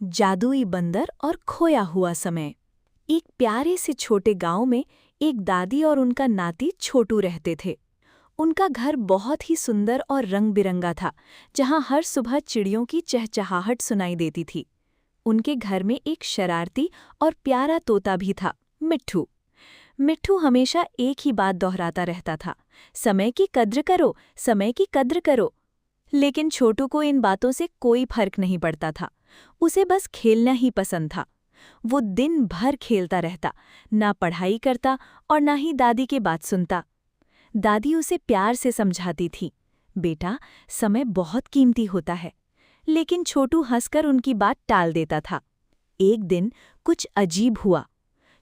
जादुई बंदर और खोया हुआ समय। एक प्यारे से छोटे गांव में एक दादी और उनका नाती छोटू रहते थे। उनका घर बहुत ही सुंदर और रंग बिरंगा था, जहां हर सुबह चिड़ियों की चहचहाहट सुनाई देती थी। उनके घर में एक शरारती और प्यारा तोता भी था, मिट्ठू। मिट्ठू हमेशा एक ही बात दोहराता रहता था, समय की कद्र करो, समय की कद्र करो। लेकिन छोटू को इन बातों से कोई फर्क नहीं पड़ता था। उसे बस खेलना ही पसंद था। वो दिन भर खेलता रहता, ना पढ़ाई करता और ना ही दादी की बात सुनता। दादी उसे प्यार से समझाती थी, बेटा, समय बहुत कीमती होता है। लेकिन छोटू हंसकर उनकी बात टाल देता था। एक दिन कुछ अजीब हुआ।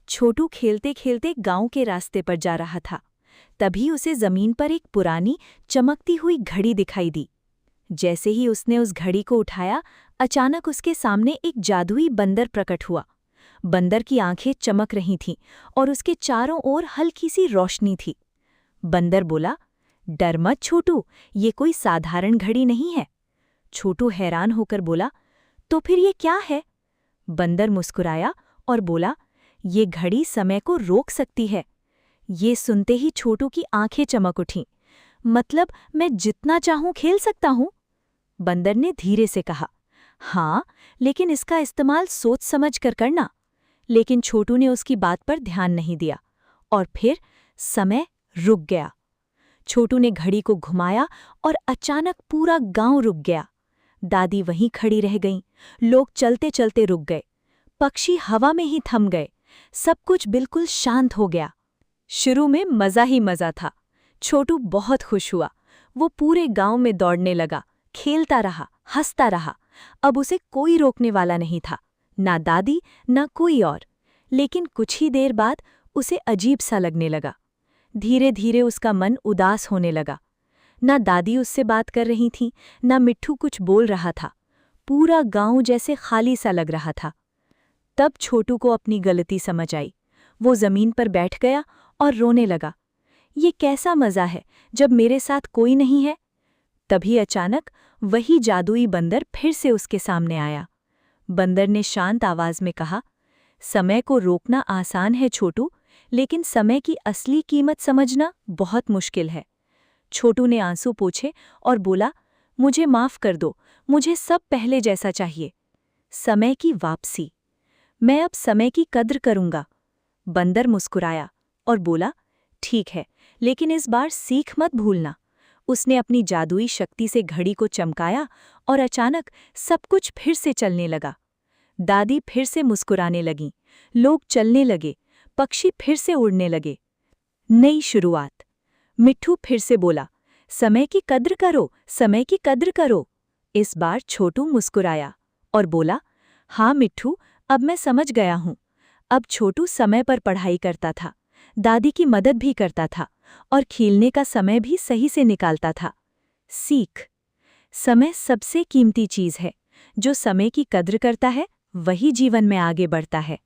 छोटू खेलते खेलते गांव के रास्ते पर जा रहा था। तभी उसे जमीन पर एक पुरानी चमकती हुई घड़ी दिखाई दी। जैसे ही उसने उस घड़ी को उठाया, अचानक उसके सामने एक जादुई बंदर प्रकट हुआ। बंदर की आंखें चमक रही थीं और उसके चारों ओर हल्की सी रोशनी थी। बंदर बोला, डर मत छोटू, ये कोई साधारण घड़ी नहीं है। छोटू हैरान होकर बोला, तो फिर ये क्या है? बंदर मुस्कुराया और बोला, ये घड़ी समय को रोक सकती है। ये सुनते ही छोटू की आंखें चमक उठीं। मतलब मैं जितना चाहूं खेल सकता हूं? बंदर ने धीरे से कहा, हाँ, लेकिन इसका इस्तेमाल सोच समझ कर करना। लेकिन छोटू ने उसकी बात पर ध्यान नहीं दिया और फिर समय रुक गया। छोटू ने घड़ी को घुमाया और अचानक पूरा गांव रुक गया। दादी वहीं खड़ी रह गईं, लोग चलते चलते रुक गए, पक्षी हवा में ही थम गए, सब कुछ बिल्कुल शांत हो गया। शुरू में मज़ा ही मज़ा था। छोटू बहुत खुश हुआ। वो पूरे गांव में दौड़ने लगा, खेलता रहा, हंसता रहा। अब उसे कोई रोकने वाला नहीं था, ना दादी ना कोई और। लेकिन कुछ ही देर बाद उसे अजीब सा लगने लगा। धीरे धीरे उसका मन उदास होने लगा। ना दादी उससे बात कर रही थी, ना मिट्ठू कुछ बोल रहा था। पूरा गांव जैसे खाली सा लग रहा था। तब छोटू को अपनी गलती समझ आई। वो जमीन पर बैठ गया और रोने लगा। ये कैसा मज़ा है जब मेरे साथ कोई नहीं है? तभी अचानक वही जादुई बंदर फिर से उसके सामने आया। बंदर ने शांत आवाज में कहा, समय को रोकना आसान है छोटू, लेकिन समय की असली कीमत समझना बहुत मुश्किल है। छोटू ने आंसू पोंछे और बोला, मुझे माफ कर दो, मुझे सब पहले जैसा चाहिए। समय की वापसी। मैं अब समय की कद्र करूंगा। बंदर मुस्कुराया और बोला, ठीक है, लेकिन इस बार सीख मत भूलना। उसने अपनी जादुई शक्ति से घड़ी को चमकाया और अचानक सब कुछ फिर से चलने लगा। दादी फिर से मुस्कुराने लगीं, लोग चलने लगे, पक्षी फिर से उड़ने लगे। नई शुरुआत। मिट्ठू फिर से बोला, समय की कद्र करो, समय की कद्र करो। इस बार छोटू मुस्कुराया और बोला, हाँ मिट्ठू, अब मैं समझ गया हूँ। अब छोटू समय पर पढ़ाई करता था, दादी की मदद भी करता था और खेलने का समय भी सही से निकालता था। सीख। समय सबसे कीमती चीज है। जो समय की कद्र करता है, वही जीवन में आगे बढ़ता है।